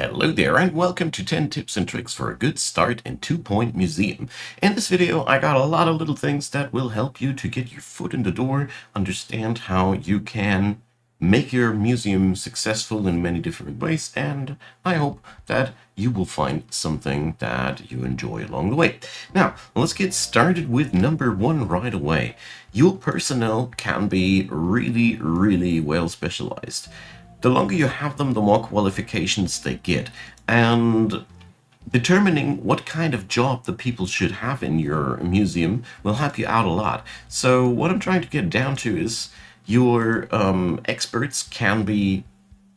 Hello there and welcome to 10 tips and tricks for a good start in 2-Point Museum. In this video I got a lot of little things that will help you to get your foot in the door, understand how you can make your museum successful in many different ways, and I hope that you will find something that you enjoy along the way. Now, let's get started with number one right away. Your personnel can be really well specialized. The longer you have them, the more qualifications they get. And determining what kind of job the people should have in your museum will help you out a lot. So what I'm trying to get down to is your experts can be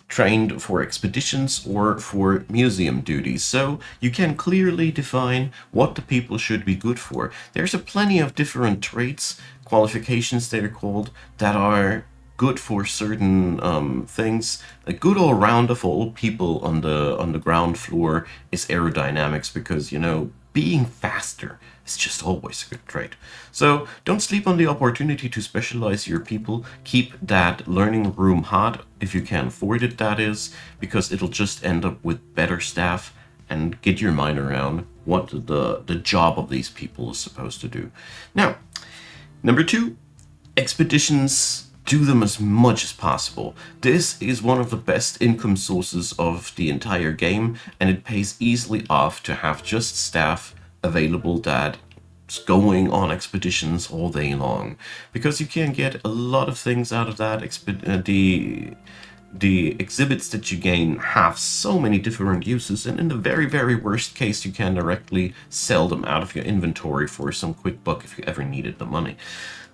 trained for expeditions or for museum duties. So you can clearly define what the people should be good for. There's a plenty of different traits, qualifications they're called, that are good for certain things. A good all-rounder for all people on the ground floor is aerodynamics, because being faster is just always a good trait. So don't sleep on the opportunity to specialize your people. Keep that learning room hot if you can afford it, that is, because it'll just end up with better staff and get your mind around what the job of these people is supposed to do. Now, number two, expeditions. Do them as much as possible. This is one of the best income sources of the entire game, and it pays easily off to have just staff available that's going on expeditions all day long, because you can get a lot of things out of that. The exhibits that you gain have so many different uses, and in the very worst case, you can directly sell them out of your inventory for some quick buck if you ever needed the money.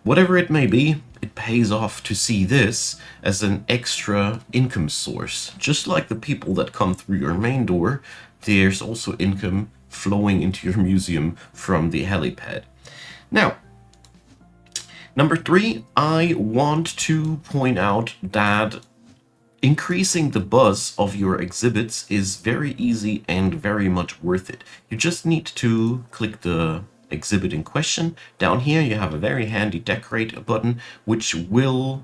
Whatever it may be, it pays off to see this as an extra income source. Just like the people that come through your main door, there's also income flowing into your museum from the helipad. Now, number three, I want to point out that increasing the buzz of your exhibits is very easy and very much worth it. You just need to click the exhibit in question. Down here you have a very handy decorate button, which will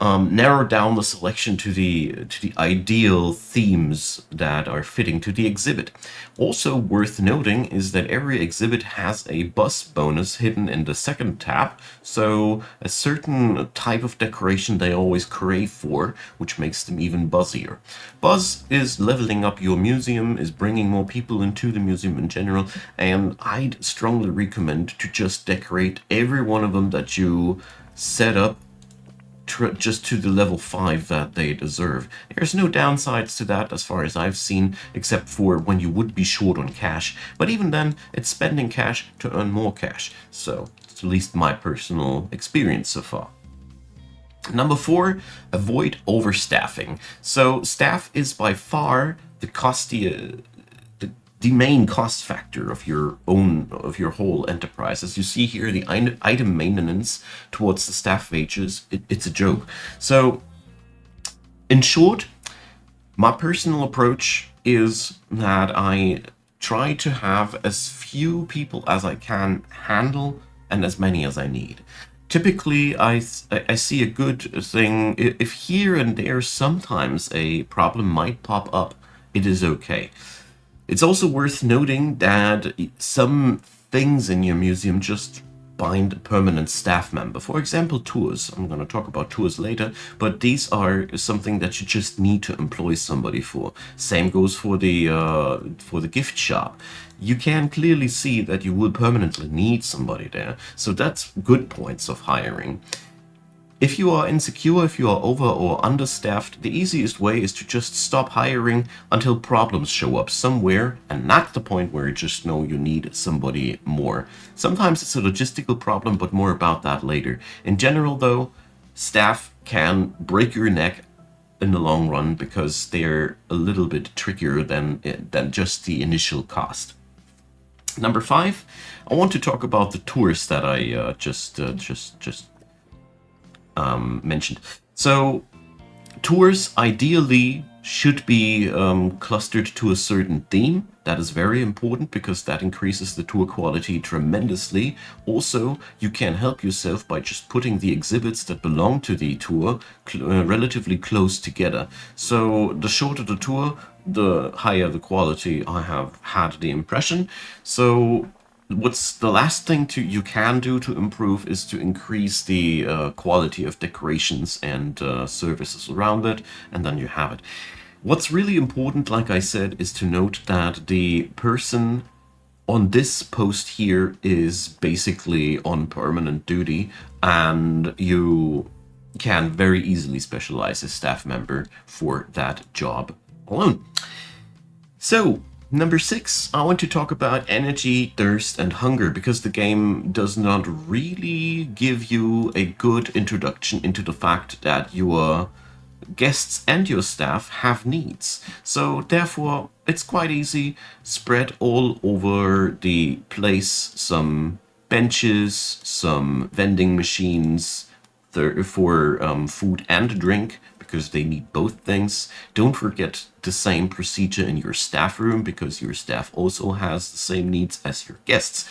narrow down the selection to the ideal themes that are fitting to the exhibit. Also worth noting is that every exhibit has a buzz bonus hidden in the second tab, so a certain type of decoration they always crave for, which makes them even buzzier. Buzz is leveling up your museum, is bringing more people into the museum in general, and I'd strongly recommend to just decorate every one of them that you set up just to the level 5 that they deserve. There's no downsides to that as far as I've seen, except for when you would be short on cash. But even then, it's spending cash to earn more cash. So it's at least my personal experience so far. Number 4, avoid overstaffing. So staff is by far the main cost factor of your whole enterprise. As you see here, the item maintenance towards the staff wages, it's a joke. So in short, my personal approach is that I try to have as few people as I can handle and as many as I need. Typically, I see a good thing. If here and there sometimes a problem might pop up, it is okay. It's also worth noting that some things in your museum just bind a permanent staff member. For example, tours. I'm going to talk about tours later, but these are something that you just need to employ somebody for. Same goes for the gift shop. You can clearly see that you will permanently need somebody there, so that's good points of hiring. If you are insecure, if you are over or understaffed, the easiest way is to just stop hiring until problems show up somewhere, and not the point where you just know you need somebody more. Sometimes it's a logistical problem, but more about that later. In general though, staff can break your neck in the long run because they're a little bit trickier than just the initial cost. Number 5, I want to talk about the tours that I just mentioned. So tours ideally should be clustered to a certain theme. That is very important because that increases the tour quality tremendously. Also, you can help yourself by just putting the exhibits that belong to the tour relatively close together. So the shorter the tour, the higher the quality, I have had the impression. So what's the last thing you can do to improve is to increase the quality of decorations and services around it, and then you have it. What's really important, like I said, is to note that the person on this post here is basically on permanent duty, and you can very easily specialize a staff member for that job alone. So, number 6, I want to talk about energy, thirst, and hunger, because the game does not really give you a good introduction into the fact that your guests and your staff have needs. So, therefore, it's quite easy. Spread all over the place some benches, some vending machines for food and drink, because they need both things. Don't forget the same procedure in your staff room, because your staff also has the same needs as your guests.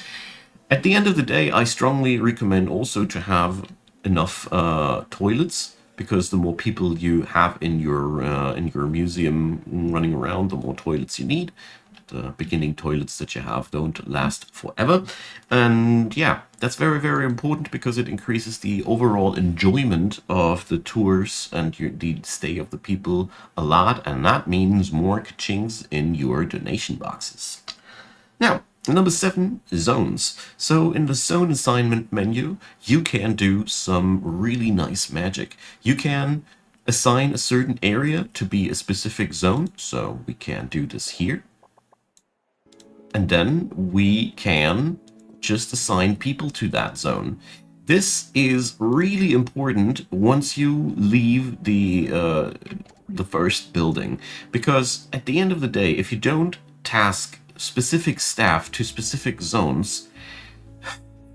At the end of the day, I strongly recommend also to have enough toilets, because the more people you have in your museum running around, the more toilets you need. The beginning toilets that you have don't last forever. And yeah, that's very, very important, because it increases the overall enjoyment of the tours and the stay of the people a lot. And that means more kachings in your donation boxes. Now, number 7, zones. So in the zone assignment menu, you can do some really nice magic. You can assign a certain area to be a specific zone. So we can do this here. And then we can just assign people to that zone. This is really important once you leave the first building, because at the end of the day, if you don't task specific staff to specific zones,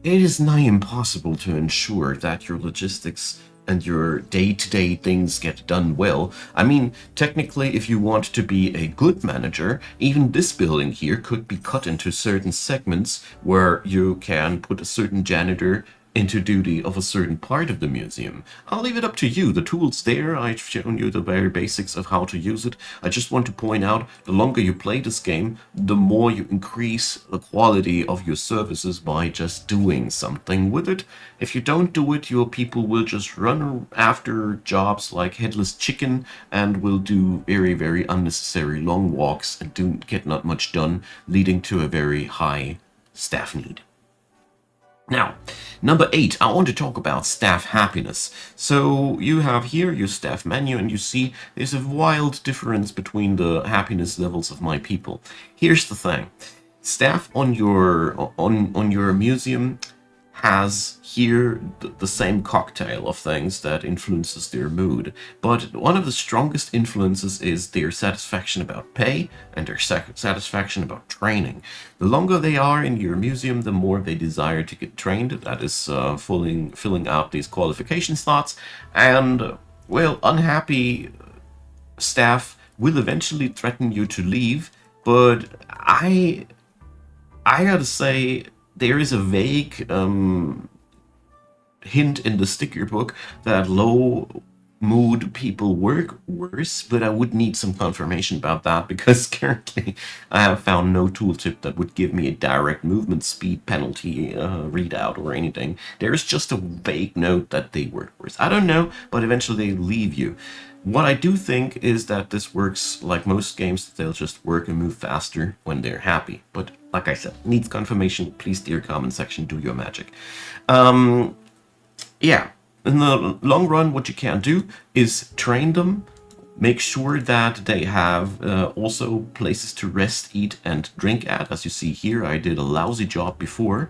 it is nigh impossible to ensure that your logistics and your day-to-day things get done well. I mean, technically, if you want to be a good manager, even this building here could be cut into certain segments where you can put a certain janitor into duty of a certain part of the museum. I'll leave it up to you. The tool's there. I've shown you the very basics of how to use it. I just want to point out, the longer you play this game, the more you increase the quality of your services by just doing something with it. If you don't do it, your people will just run after jobs like headless chicken and will do very, very unnecessary long walks and don't get not much done, leading to a very high staff need. Now, number 8, I want to talk about staff happiness. So you have here your staff menu, and you see there's a wild difference between the happiness levels of my people. Here's the thing. Staff on your museum has here the same cocktail of things that influences their mood. But one of the strongest influences is their satisfaction about pay and their satisfaction about training. The longer they are in your museum, the more they desire to get trained. That is filling out these qualification slots. And, well, unhappy staff will eventually threaten you to leave. But I gotta say, there is a vague hint in the sticker book that low mood people work worse, but I would need some confirmation about that, because currently I have found no tooltip that would give me a direct movement speed penalty readout or anything. There's just a vague note that they work worse. I don't know, but eventually they leave you. What I do think is that this works like most games, they'll just work and move faster when they're happy. But like I said, needs confirmation. Please, dear comment section, do your magic. Yeah, in the long run, what you can do is train them, make sure that they have also places to rest, eat, and drink at. As you see here, I did a lousy job before.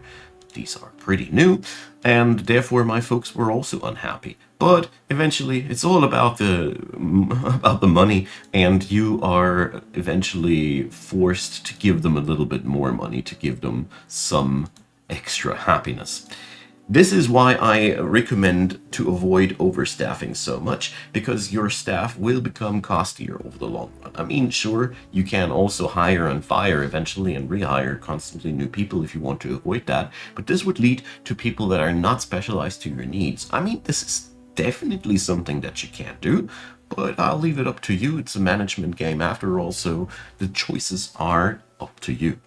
These are pretty new, and therefore my folks were also unhappy. But eventually, it's all about the money, and you are eventually forced to give them a little bit more money to give them some extra happiness. This is why I recommend to avoid overstaffing so much, because your staff will become costlier over the long run. I mean, sure, you can also hire and fire eventually and rehire constantly new people if you want to avoid that, but this would lead to people that are not specialized to your needs. I mean, this is definitely something that you can do, but I'll leave it up to you. It's a management game after all, so the choices are up to you.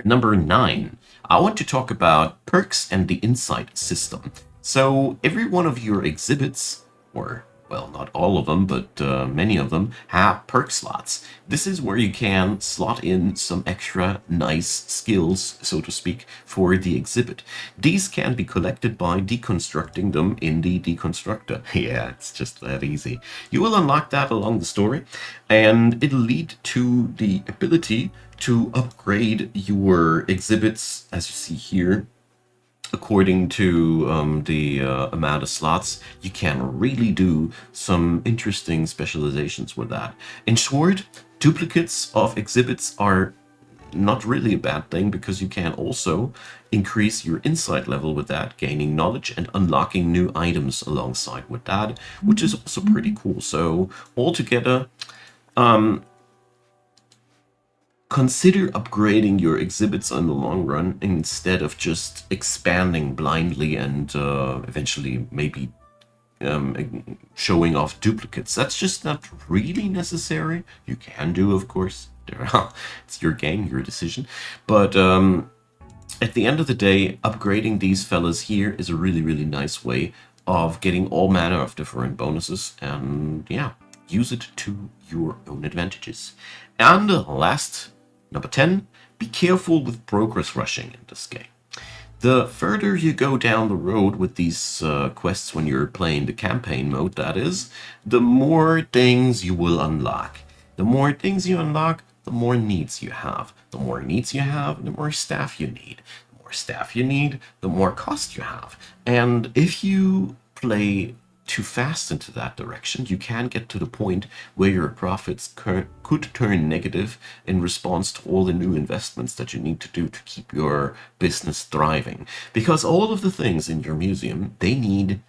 Number 9, I want to talk about perks and the insight system. So every one of your exhibits, or well, not all of them, but many of them, have perk slots. This is where you can slot in some extra nice skills, so to speak, for the exhibit. These can be collected by deconstructing them in the deconstructor. Yeah, it's just that easy. You will unlock that along the story, and it'll lead to the ability to upgrade your exhibits, as you see here, according to the amount of slots. You can really do some interesting specializations with that. In short, duplicates of exhibits are not really a bad thing, because you can also increase your insight level with that, gaining knowledge and unlocking new items alongside with that, which is also pretty cool. So altogether, consider upgrading your exhibits in the long run instead of just expanding blindly and eventually maybe showing off duplicates. That's just not really necessary. You can do, of course. It's your game, your decision. But at the end of the day, upgrading these fellas here is a really, really nice way of getting all manner of different bonuses, and yeah, use it to your own advantages. And last, number 10, be careful with progress rushing in this game. The further you go down the road with these quests when you're playing the campaign mode, that is, the more things you will unlock. The more things you unlock, the more needs you have. The more needs you have, the more staff you need. The more staff you need, the more cost you have. And if you play too fast into that direction, you can get to the point where your profits could turn negative in response to all the new investments that you need to do to keep your business thriving. Because all of the things in your museum, they need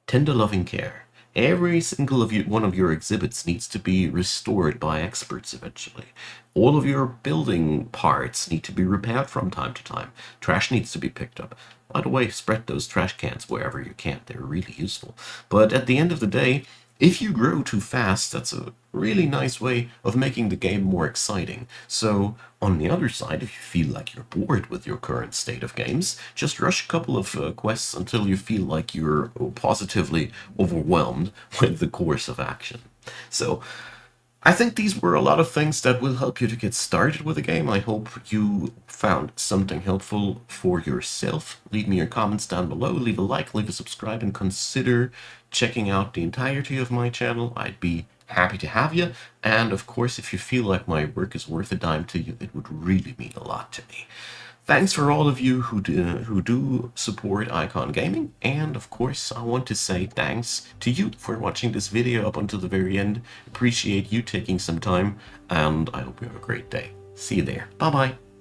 tender loving care. Every single one of your exhibits needs to be restored by experts eventually. All of your building parts need to be repaired from time to time. Trash needs to be picked up. By the way, spread those trash cans wherever you can. They're really useful. But at the end of the day, if you grow too fast, that's a really nice way of making the game more exciting. So, on the other side, if you feel like you're bored with your current state of games, just rush a couple of quests until you feel like you're positively overwhelmed with the course of action. So, I think these were a lot of things that will help you to get started with the game. I hope you found something helpful for yourself. Leave me your comments down below, leave a like, leave a subscribe, and consider checking out the entirety of my channel. I'd be happy to have you. And of course, if you feel like my work is worth a dime to you, it would really mean a lot to me. Thanks for all of you who do support Icon Gaming, and of course I want to say thanks to you for watching this video up until the very end. Appreciate you taking some time, and I hope you have a great day. See you there. Bye bye.